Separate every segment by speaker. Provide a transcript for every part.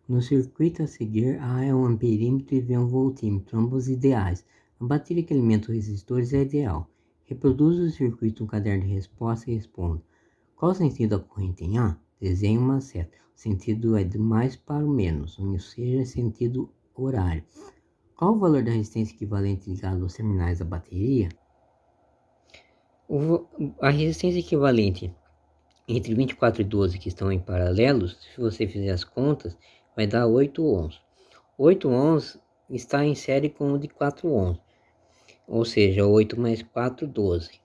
Speaker 1: No circuito a seguir, A é um amperímetro e V é um voltímetro, ambos ideais. A bateria que alimenta os resistores é ideal. Reproduza o circuito no caderno de resposta e responda. Qual o sentido da corrente em A? Desenhe uma seta. O sentido é do mais para o menos, ou seja, sentido horário. Qual o valor da resistência equivalente ligada aos terminais da bateria? A resistência equivalente entre 24 e 12 que estão em paralelos, se você fizer as contas, vai dar 8 ohms. 8 ohms está em série com o de 4 ohms, ou seja, 8 mais 4, 12.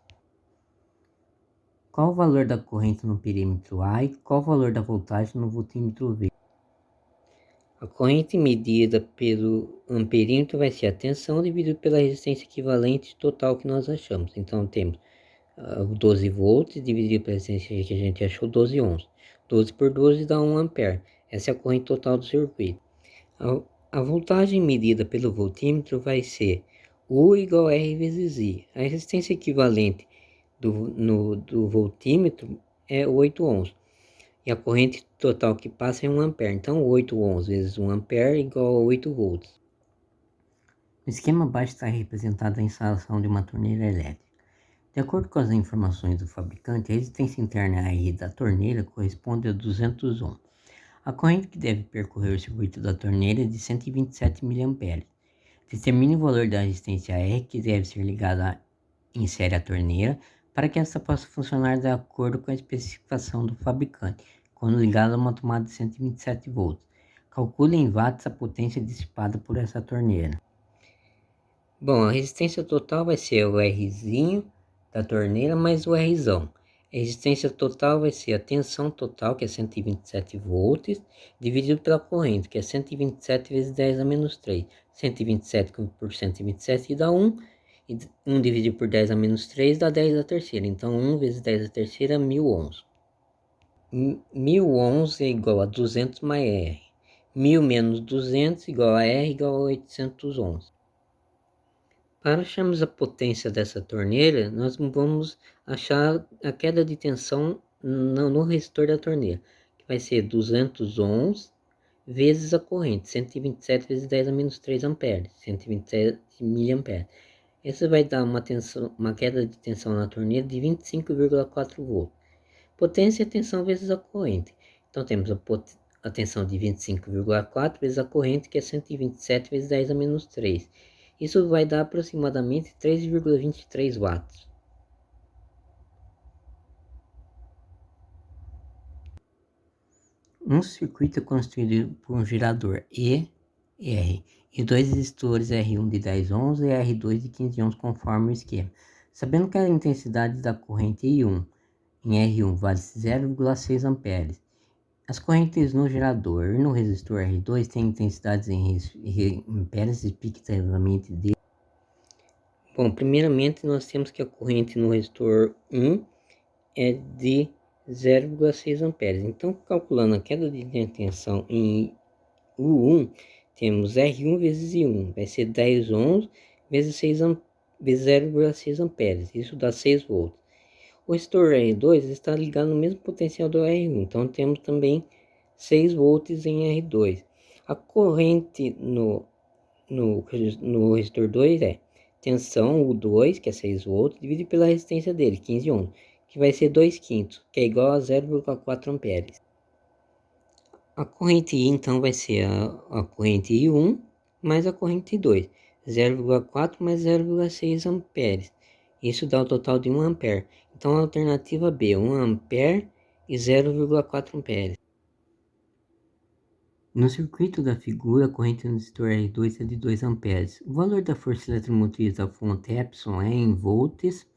Speaker 1: Qual o valor da corrente no perímetro A e qual o valor da voltagem no voltímetro V? A corrente medida pelo amperímetro vai ser a tensão dividido pela resistência equivalente total que nós achamos. Então temos 12 volts dividido pela resistência que a gente achou, 12 ohms. 12 por 12 dá 1 ampere. Essa é a corrente total do circuito. A voltagem medida pelo voltímetro vai ser U igual a R vezes I. A resistência equivalente do voltímetro é 8 ohms. E a corrente total que passa é 1 ampere. Então 8 ohms vezes 1 ampere igual a 8 volts. No esquema abaixo está representada a instalação de uma torneira elétrica. De acordo com as informações do fabricante, a resistência interna R da torneira corresponde a 200 ohms. A corrente que deve percorrer o circuito da torneira é de 127 mA. Determine o valor da resistência R que deve ser ligada em série à torneira para que esta possa funcionar de acordo com a especificação do fabricante, quando ligada a uma tomada de 127 volts. Calcule em watts a potência dissipada por essa torneira. Bom, a resistência total vai ser o Rzinho da torneira mais o Rzão. A resistência total vai ser a tensão total, que é 127 volts, dividido pela corrente, que é 127 vezes 10 a menos 3. 127 por 127 dá 1, e 1 dividido por 10 a menos 3 dá 10 a terceira. Então 1 vezes 10 a terceira é 1000 ohms. 1000 ohms é igual a 200 mais R. 1000 menos 200 igual a R igual a 800 ohms. Para acharmos a potência dessa torneira, nós vamos achar a queda de tensão no resistor da torneira, que vai ser 200 ohms vezes a corrente, 127 vezes 10 a menos 3 amperes, 127 miliamperes. Isso vai dar uma queda de tensão na torneira de 25,4 volts. Potência é tensão vezes a corrente. Então temos a tensão de 25,4 vezes a corrente, que é 127 vezes 10 a menos 3. Isso vai dar aproximadamente 3,23 watts. Um circuito é construído por um gerador E e R e dois resistores R1 de 10 ohms e R2 de 15 ohms conforme o esquema. Sabendo que a intensidade da corrente I1 em R1 vale 0,6 amperes, as correntes no gerador e no resistor R2 têm intensidades em amperes respectivamente de... Bom, primeiramente nós temos que a corrente no resistor 1 é de 0,6 amperes. Então, calculando a queda de tensão em U1, temos R1 vezes I1, vai ser 10 ohms vezes 0,6 amperes, isso dá 6 volts. O resistor R2 está ligado no mesmo potencial do R1, então temos também 6 volts em R2. A corrente no resistor 2 é tensão U2, que é 6 volts, dividido pela resistência dele, 15 ohms, que vai ser 2 quintos, que é igual a 0,4 amperes. A corrente I, então, vai ser a corrente I1 mais a corrente I2, 0,4 mais 0,6 amperes. Isso dá o total de 1 ampere. Então, a alternativa B, 1 ampere e 0,4 amperes. No circuito da figura, a corrente no resistor R2 é de 2 amperes. O valor da força eletromotriz da fonte Epson é em volts.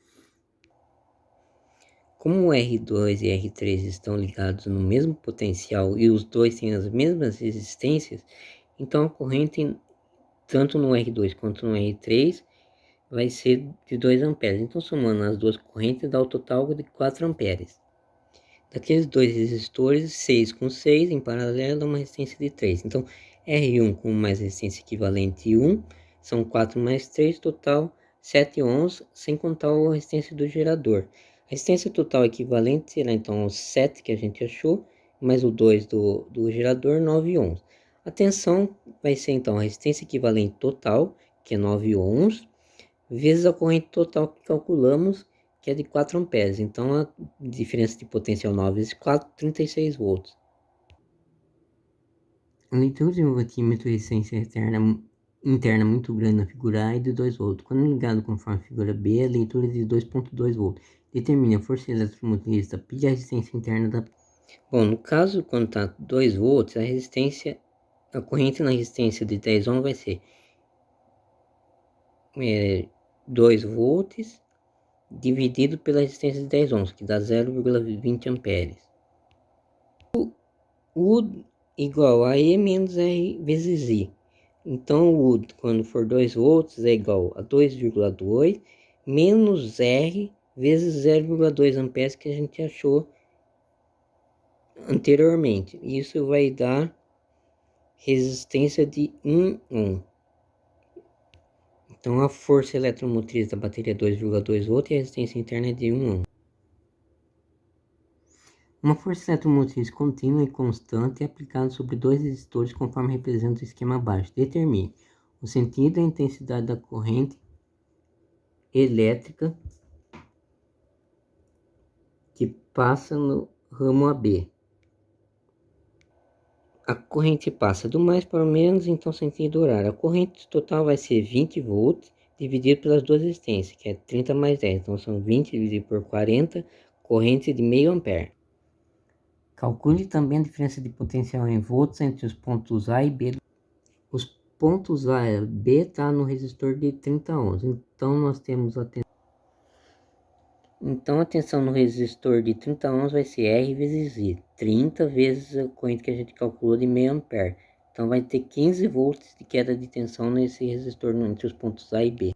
Speaker 1: Como o R2 e R3 estão ligados no mesmo potencial e os dois têm as mesmas resistências, então a corrente tanto no R2 quanto no R3 vai ser de 2 amperes. Então, somando as duas correntes dá o total de 4 amperes. Daqueles dois resistores, 6 com 6 em paralelo dá uma resistência de 3. Então, R1 com mais resistência equivalente 1, são 4 mais 3, total 7 ohms, sem contar a resistência do gerador. A resistência total equivalente será então os 7 que a gente achou, mais o 2 do gerador, 9 ohms. A tensão vai ser então a resistência equivalente total, que é 9 ohms, vezes a corrente total que calculamos, que é de 4 amperes. Então a diferença de potencial 9 vezes 4, 36 volts. A leitura de um voltímetro de resistência interna muito grande na figura A é de 2 volts. Quando ligado conforme a figura B, a leitura é de 2,2 volts. Determine a força eletromotriz da pilha e a resistência interna da... Bom, no caso, quando está 2 volts, a corrente na resistência de 10 ohms vai ser 2 volts dividido pela resistência de 10 ohms, que dá 0,20 amperes. U igual a E menos R vezes I. Então, o U, quando for 2 volts, é igual a 2,2 menos R vezes 0,2 amperes que a gente achou anteriormente. Isso vai dar resistência de 1 ohm. Então, a força eletromotriz da bateria é 2,2 volts e a resistência interna é de 1 ohm. Uma força eletromotriz contínua e constante é aplicada sobre dois resistores conforme representa o esquema abaixo. Determine o sentido e a intensidade da corrente elétrica que passa no ramo AB. A corrente passa do mais para o menos, então sentido horário. A corrente total vai ser 20 volts dividido pelas duas resistências, que é 30 mais 10. Então são 20 dividido por 40, corrente de meio ampere. Calcule também a diferença de potencial em volts entre os pontos A e B. Os pontos A e B está no resistor de 30 ohms. Então nós temos a tensão no resistor de 30 ohms vai ser R vezes I. 30 vezes a corrente que a gente calculou de meio ampere. Então vai ter 15 volts de queda de tensão nesse resistor entre os pontos A e B.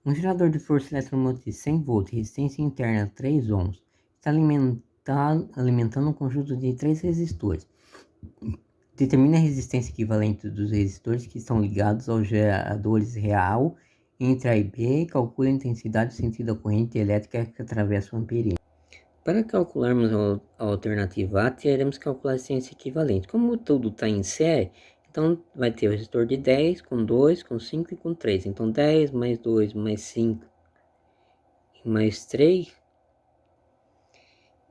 Speaker 1: Um gerador de força eletromotriz 100 volts, resistência interna 3 ohms, está alimentando um conjunto de 3 resistores. Determine a resistência equivalente dos resistores que estão ligados aos geradores real entre A e B e calcule a intensidade e sentido da corrente elétrica que atravessa o amperímetro. Para calcularmos a alternativa A, teremos que calcular a resistência equivalente. Como tudo está em série, então vai ter o resistor de 10, com 2, com 5 e com 3. Então 10 mais 2 mais 5 mais 3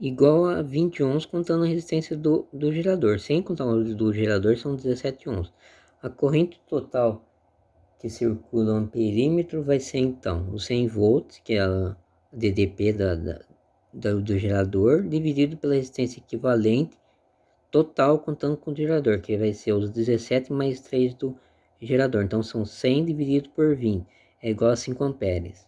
Speaker 1: igual a 20 ohms contando a resistência do gerador. Sem contar o do gerador são 17 ohms. A corrente total que circula o amperímetro vai ser então os 100 volts, que é a DDP do gerador, dividido pela resistência equivalente total contando com o gerador, que vai ser os 17 mais 3 do gerador. Então são 100 dividido por 20, é igual a 5 amperes.